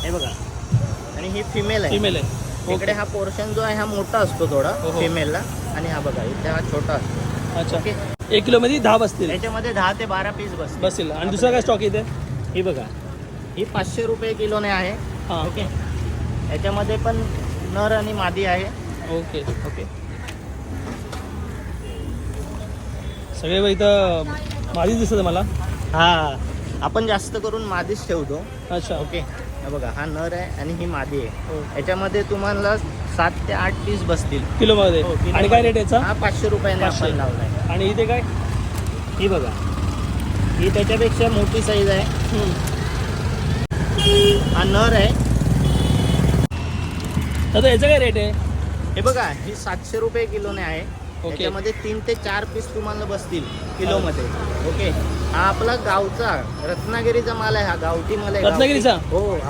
हे बघा. आणि ही फिमेल आहे. फिमेल आहे. इकडे हा पोर्शन जो आहे हा मोठा असतो थोडा फिमेलला, आणि हा बघा इथे हा छोटा असतो. अच्छा. ओके. 1 किलोमध्ये 10 बसतील. याच्यामध्ये 10 ते 12 पीस बसतील. आणि दुसरा काय स्टॉक इथे? ही बघा, ही 500 रुपये किलोने आहे. हां. ओके. याच्यामध्ये पण नर आणि मादी आहे. ओके. ओके. सगळे इथं मादी दिसतं मला. हा, आपण जास्त करून मादीच ठेवतो. अच्छा. ओके. हे बघा, हा नर आहे आणि ही मादी आहे. हो. याच्यामध्ये तुम्हाला 7 ते 8 पीस बसतील किलोमध्ये. हो, किलो आणि काय रेट याचा? हा 500 रुपयाने 500. आपण लावलाय. आणि इथे काय? ही बघा, ही त्याच्यापेक्षा मोठी साईज आहे. हा नर आहे. तर याचं काय रेट आहे? हे बघा, ही 700 रुपये किलोने आहे. ओके. त्याच्यामध्ये 3 ते 4 पीस तुम्हाला बसतील किलोमध्ये. ओके. हा आपला गावचा रत्नागिरीचा माल आहे. हा गावठी माल आहे. रत्नागिरीचा? हो.